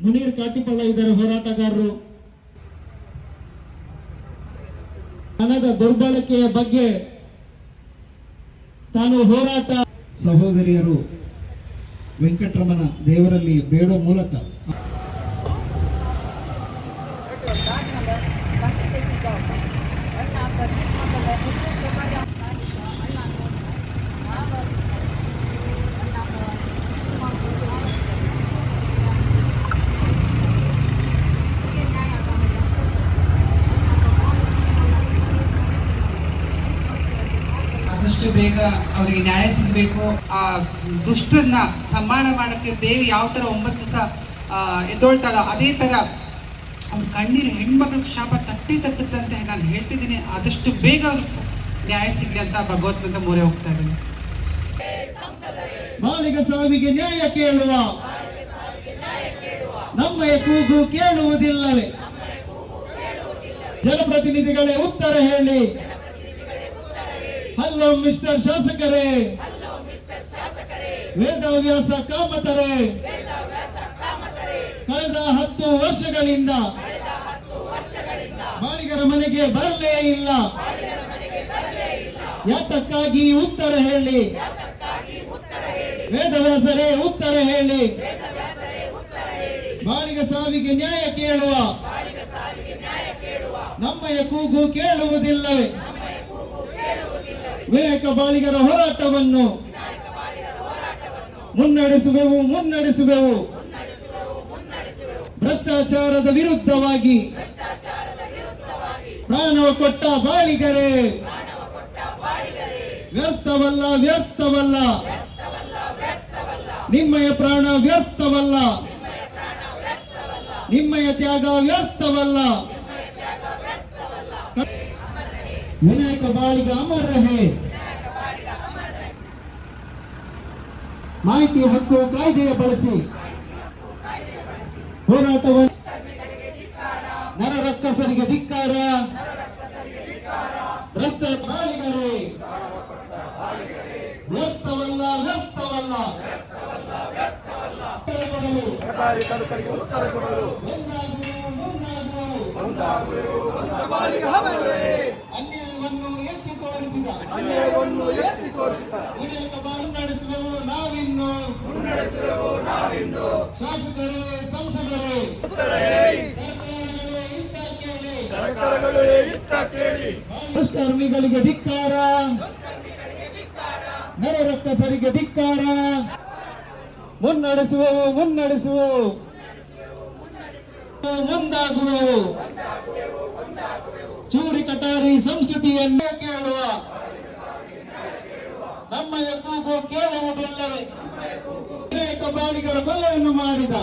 ಮುನೀರ್ ಕಾಟಿಪಳ್ಳ ಇದ್ದಾರೆ, ಹೋರಾಟಗಾರರು. ಹಣದ ದುರ್ಬಳಕೆಯ ಬಗ್ಗೆ ತಾನು ಹೋರಾಟ. ಸಹೋದರಿಯರು ವೆಂಕಟರಮಣ ದೇವರಲ್ಲಿ ಬೇಡೋ ಮೂಲಕ ಆದಷ್ಟು ಬೇಗ ಅವರಿಗೆ ನ್ಯಾಯ ಸಿಗಬೇಕು. ಆ ದುಷ್ಟರನ್ನ ಸನ್ಮಾನ ಮಾಡಕ್ಕೆ ದೇವಿ ಯಾವ ತರ 9 ದಿವಸ ಎದ್ದೊಳ್ತಾಳ, ಅದೇ ತರ ಅವ್ರ ಕಣ್ಣೀರು ಹೆಣ್ಮಕ್ಳ ಶಾಪ ತಟ್ಟುತ್ತಂತೆ ನಾನು ಹೇಳ್ತಿದ್ದೀನಿ. ಆದಷ್ಟು ಬೇಗ ಅವ್ರಿಗೆ ನ್ಯಾಯ ಸಿಗ್ಲಿ ಅಂತ ಭಗವಂತನ ಮೊರೆ ಹೋಗ್ತಾ ಇದ್ದೀನಿ. ಮಾಳಿಗ ಸಾವಿಗೆ ನ್ಯಾಯ ಕೇಳುವ ನಮ್ಮಯ ಕೂಗು ಕೇಳುವುದಿಲ್ಲವೇ? ಜನಪ್ರತಿನಿಧಿಗಳೇ ಉತ್ತರ ಹೇಳಿ. ಹಲೋ ಮಿಸ್ಟರ್ ಶಾಸಕರೇ, ವೇದವ್ಯಾಸ ಕಾಮತರೇ, ಕಳೆದ 10 ವರ್ಷಗಳಿಂದ ಮಾಳಿಗರ ಮನೆಗೆ ಬರಲೇ ಇಲ್ಲ. ಯಾತಕ್ಕಾಗಿ ಉತ್ತರ ಹೇಳಿ. ವೇದವ್ಯಾಸರೇ ಉತ್ತರ ಹೇಳಿ. ಮಾಳಿಗ ಸಾವಿಗೆ ನ್ಯಾಯ ಕೇಳುವ ನಮ್ಮಯ ಕೂಗು ಕೇಳುವುದಿಲ್ಲವೇ? ವಿನಾಯಕ ಬಾಳಿಗರ ಹೋರಾಟವನ್ನು ಮುನ್ನಡೆಸುವೆವು. ಭ್ರಷ್ಟಾಚಾರದ ವಿರುದ್ಧವಾಗಿ ಪ್ರಾಣವ ಕೊಟ್ಟ ಬಾಳಿಗರೇ, ವ್ಯರ್ಥವಲ್ಲ ನಿಮ್ಮಯ ಪ್ರಾಣ ವ್ಯರ್ಥವಲ್ಲ, ನಿಮ್ಮಯ ತ್ಯಾಗ ವ್ಯರ್ಥವಲ್ಲ. ವಿನಾಯಕ ಬಾಳಿಗ ಅಮರ ರಹೇ. ಮಾಹಿತಿ ಹಕ್ಕು ಕಾಯ್ದೆಯ ಬಳಸಿ ಹೋರಾಟವನ್ನು ನರರಕ್ಕಸರಿಗೆ ಧಿಕ್ಕಾರ. ಭ್ರಷ್ಟಾಚಾರಿಗರೇ ವ್ಯರ್ಥವಲ್ಲ. ಅನ್ಯಾಯವನ್ನು ಎತ್ತಿ ತೋರಿಸಿದ ವಿನಾಯಕ ಮುನ್ನಡೆಸುವೆವು ನಾವಿನ್ನು. ಶಾಸಕರೇ, ಸಂಸದರೇ, ದುಷ್ಕರ್ಮಿಗಳಿಗೆ ಧಿಕ್ಕಾರ, ನರರಕ್ಕಸರಿಗೆ ಧಿಕ್ಕಾರ. ಮುನ್ನಡೆಸುವೆವು, ಮುಂದಾಗುವೆವು. ಚೂರಿ ಕಟಾರಿ ಸಂಸ್ಕೃತಿಯನ್ನು ಕೇಳುವ ನಮ್ಮಯ ಕೂಗು ಕೇಳುವುದಿಲ್ಲವೇ? ವಿನಾಯಕ ಬಾಳಿಗರ ಕೊಲೆಯನ್ನು ಮಾಡಿದ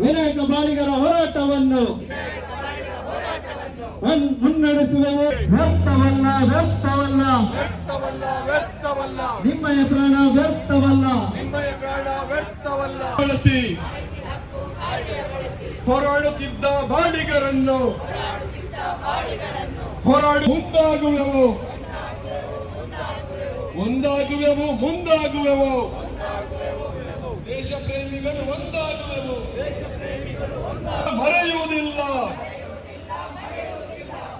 ವಿನಾಯಕ ಬಾಳಿಗರ ಹೋರಾಟವನ್ನು ಮುನ್ನಡೆಸುವೆವು. ವ್ಯರ್ಥವಲ್ಲ ನಿಮ್ಮಯ ಪ್ರಾಣ ವ್ಯರ್ಥವಲ್ಲ. ಬಳಸಿ ಹೋರಾಡುತ್ತಿದ್ದ ಬಾಳಿಗರನ್ನು ಮುಂದಾಗುವೆವು. ದೇಶ ಪ್ರೇಮಿಗಳು ಒಂದಾಗುವೆವು, ಮರೆಯುವುದಿಲ್ಲ.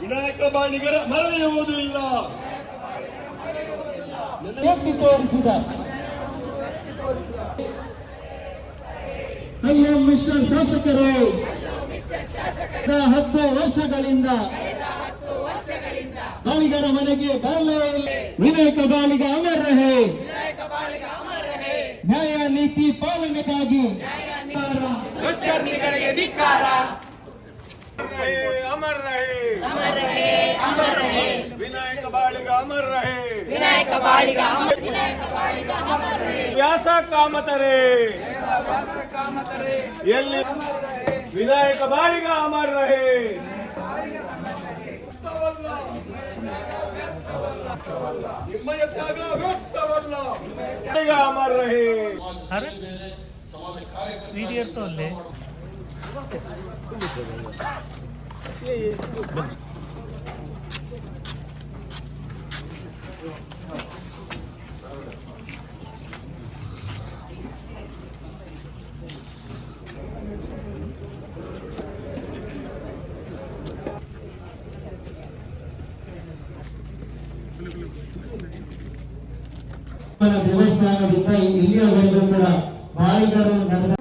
ವಿನಾಯಕ ಬಾಳಿಗರ ಮರೆಯುವುದಿಲ್ಲ. ಎತ್ತಿ ತೋರಿಸಿದ. ಹಲೋ ಮಿಸ್ಟರ್ ಶಾಸಕರೇ, 10 ವರ್ಷಗಳಿಂದ ಬಾಳಿಗರ ಮನೆಗೆ ಬರಲೇ ಇಲ್ಲ. ವಿನಾಯಕ ಬಾಳಿಗ ಅಮರ ರಹೇ. ನ್ಯಾಯ ನೀತಿ ಪಾಲನೆಗಾಗಿ ದುಷ್ಕರ್ಮಿಗಳಿಗೆ ಧಿಕ್ಕಾರ. ಅಮರ ರಹೇ. ವಿನಾಯಕ ಬಾಳಿಗ ಅಮರ ರಹೇ. ವ್ಯಾಸ ಕಾಮತರೇ ಎಲ್ಲಿ ವಿನಾಯಕ ಬಾಳಿಗ ಅಮರ ರಹೇ. ನಿಮ್ಮಯ ತ್ಯಾಗ ವ್ಯರ್ಥವಲ್ಲ, ಅಮರ ರಹೇ. ದೇವಸ್ಥಾನದಿಂದ ಇಲ್ಲಿಯವರೆಗೂ ಕೂಡ ಬಾಲಿಗರು ನಡೆದ